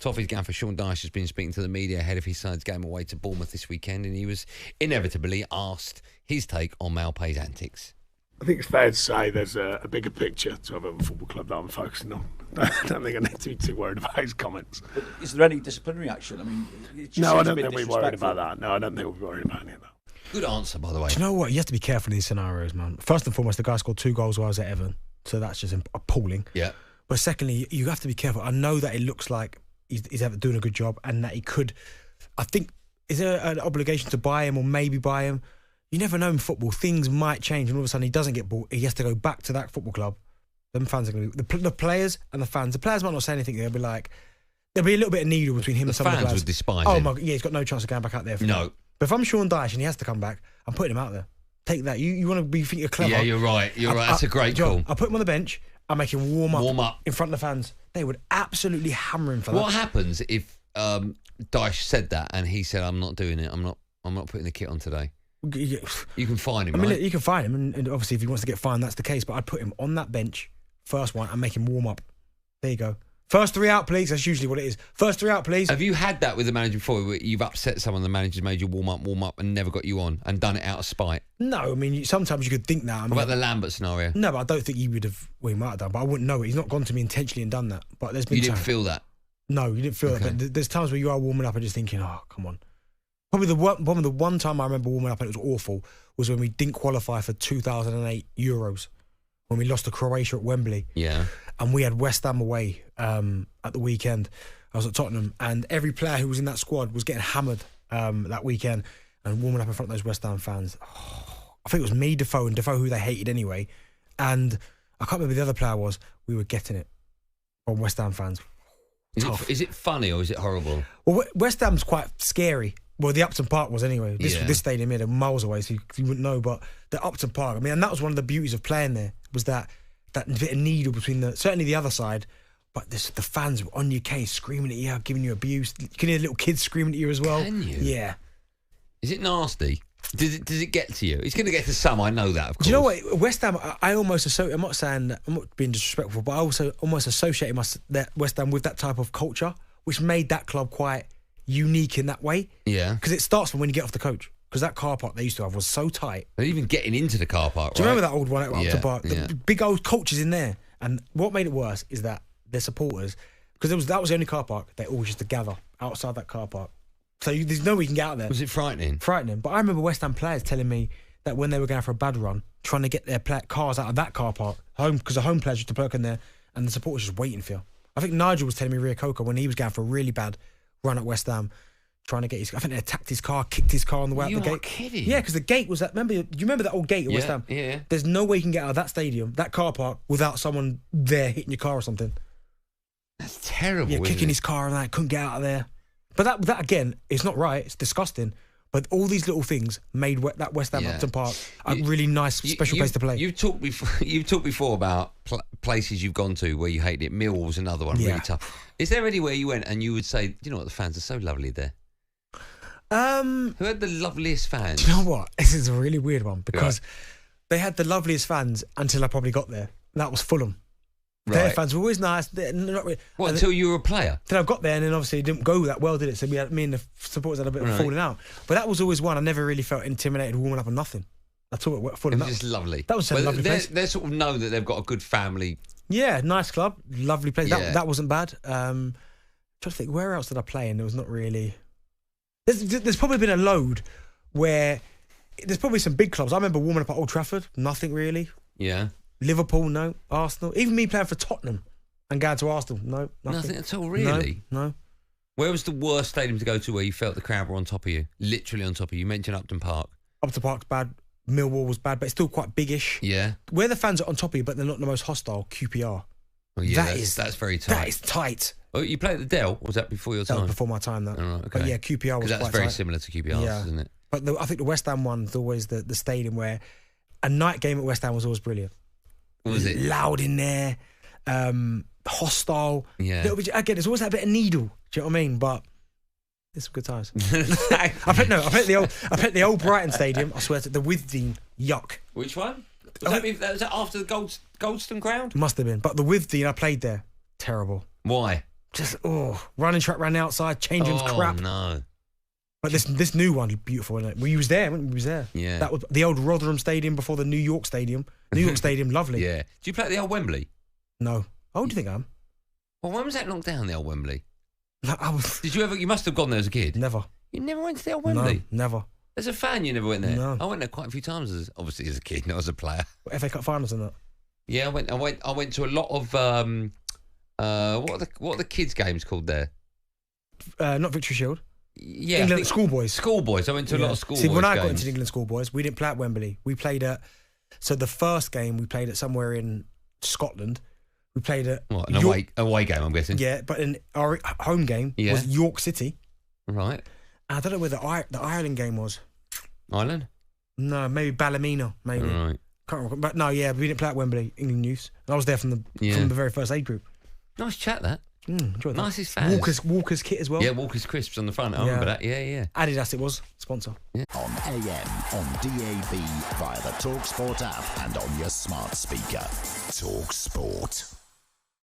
Toffee's gaffer Sean Dyche has been speaking to the media ahead of his side's game away to Bournemouth this weekend, and he was inevitably asked his take on Maupay's antics. I think it's fair to say there's a bigger picture to Everton Football Club that I'm focusing on. I don't think I need to be too worried about his comments. But is there any disciplinary action? I mean, no, I don't think we're worried about that. No, I don't think we're worried about any of that. Good answer, by the way. Do you know what? You have to be careful in these scenarios, man. First and foremost, the guy scored 2 goals while I was at Everton, so that's just appalling. Yeah. But secondly, you have to be careful. I know that it looks like he's doing a good job and that he could... I think, is there an obligation to buy him or maybe buy him? You never know in football. Things might change and all of a sudden he doesn't get bought. He has to go back to that football club. Them fans are going to be... The players and the fans. The players might not say anything. They'll be like... There'll be a little bit of needle between him and some of the fans players. would despise him. him. My God, yeah, he's got no chance of going back out there. No. But if I'm Sean Dyche and he has to come back, I'm putting him out there. Take that. You want to be think you're clever. Yeah, you're right. That's a great call. I'll put him on the bench. I'll make him warm up in front of the fans. They would absolutely hammer him for that. What happens if Dyche said that and he said, "I'm not doing it. I'm not putting the kit on today"? You can fine him. I mean, look, you can fine him, and obviously if he wants to get fined, that's the case. But I'd put him on that bench, first one, and make him warm up. There you go. First 3 out, please. That's usually what it is. First 3 out, please. Have you had that with the manager before, where you've upset someone, the manager's made you warm up, and never got you on, and done it out of spite? No, I mean, sometimes you could think that. What about the Lambert scenario? No, but I don't think he would have. Well, he might have done, but I wouldn't know it. He's not gone to me intentionally and done that. But there's been You didn't feel that? No, you didn't feel that. But there's times where you are warming up and just thinking, oh, come on. Probably the one time I remember warming up and it was awful was when we didn't qualify for 2008 Euros, when we lost to Croatia at Wembley. Yeah. And we had West Ham away at the weekend. I was at Tottenham, and every player who was in that squad was getting hammered that weekend and warming up in front of those West Ham fans. Oh, I think it was me, Defoe, and Defoe, who they hated anyway. And I can't remember who the other player was. We were getting it from West Ham fans. Is it funny or is it horrible? Well, West Ham's quite scary. Well, the Upton Park was anyway. This stadium here, they're miles away, so you wouldn't know. But the Upton Park, I mean, and that was one of the beauties of playing there, was that bit of needle between certainly the other side, but the fans were on your case, screaming at you, giving you abuse. You can hear little kids screaming at you as well. Can you? Yeah. Is it nasty? Does it get to you? It's going to get to some, I know that, of course. Do you know what? West Ham, I almost associate, I'm not saying, I'm not being disrespectful, but I also almost associate West Ham with that type of culture, which made that club quite unique in that way. Yeah. Because it starts from when you get off the coach. Because that car park they used to have was so tight. They're even getting into the car park, right? Do you remember that old one at Upton Park? Yeah. The big old coaches in there. And what made it worse is that their supporters, because that was the only car park, they all used to gather outside that car park. So there's no way you can get out there. Was it frightening? Frightening. But I remember West Ham players telling me that when they were going for a bad run, trying to get their cars out of that car park, because the home players used to park in there, and the supporters just waiting for you. I think Nigel was telling me Ria Coca when he was going for a really bad run at West Ham, trying to get his... I think they attacked his car, kicked his car on the way out the gate. You're kidding? Yeah, because the gate was that... Do you remember that old gate at West Ham? Yeah. There's no way you can get out of that stadium, that car park, without someone there hitting your car or something. That's terrible, Yeah, kicking his car and that, couldn't get out of there. But that again, it's not right, it's disgusting. But all these little things made that West Ham Upton Park a really nice, special place to play. You've talked before about places you've gone to where you hate it. Millwall's another one, really tough. Is there anywhere you went and you would say, you know what, the fans are so lovely there? Who had the loveliest fans? Do you know what? This is a really weird one because they had the loveliest fans until I probably got there. And that was Fulham. Right. Their fans were always nice. Not really, until you were a player? Then I got there and then obviously it didn't go that well, did it? So me and the supporters had a bit of falling out. But that was always one. I never really felt intimidated warming up on nothing. That's all at Fulham. It was just lovely. That was a lovely place. They sort of know that they've got a good family. Yeah, nice club, lovely place. Yeah. That wasn't bad. Trying to think, where else did I play? And there was not really... There's probably been a load where there's probably some big clubs. I remember warming up at Old Trafford, nothing really. Yeah. Liverpool, no. Arsenal, even me playing for Tottenham and going to Arsenal, no, nothing at all, really. No. Where was the worst stadium to go to where you felt the crowd were on top of you, literally on top of you? You mentioned Upton Park. Upton Park's bad. Millwall was bad, but it's still quite biggish. Yeah. Where the fans are on top of you, but they're not the most hostile. QPR. Oh, yeah, that's very tight. That is tight. Oh, you played at the Dell? Or was that before your time? That was before my time, that. Oh, right, okay. But yeah, QPR was quite tight. That's very similar to QPR, isn't it? But I think the West Ham one's always the stadium where a night game at West Ham was always brilliant. Was it? Loud in there, hostile. Yeah. Again, there's always that bit of needle. Do you know what I mean? But it's some good times. I played the old Brighton Stadium. I swear to the Withdean. Yuck. Which one? Was that after the Goldstein ground? Must have been. But the Withdean, I played there. Terrible. Why? Just running track around the outside, change rooms crap. No. But this new one, beautiful, isn't it? We was there, weren't we? We was there. Yeah. That was the old Rotherham Stadium before the New York Stadium. New York Stadium, lovely. Yeah. Do you play at the old Wembley? No. How old do you think I am? Well, when was that knocked down, the old Wembley? I was Did you ever? You must have gone there as a kid. never. You never went to the old Wembley? No, never. As a fan, you never went there? No. I went there quite a few times, obviously as a kid, not as a player. FA Cup finals and that. Yeah, I went to a lot of what are the kids' games called there? Not Victory Shield. Yeah, England schoolboys. Schoolboys. I went to a lot of schoolboys. See, when I got games. into the England schoolboys, we didn't play at Wembley. We played at. So the first game we played at somewhere in Scotland. We played at What, an away game, I'm guessing. Yeah, but in our home game was York City. Right. And I don't know where the Ireland game was. Ireland? No, maybe Ballymena. Maybe. Right. Can't remember. But no, yeah, we didn't play at Wembley. England youth. And I was there from the very first age group. Nice chat, that. Enjoyed that. Nicest fans. Walker's kit as well. Yeah, Walker's crisps on the front. I remember that. Yeah. Adidas it was sponsor. Yeah. On AM, on DAB, via the talkSPORT app, and on your smart speaker. talkSPORT.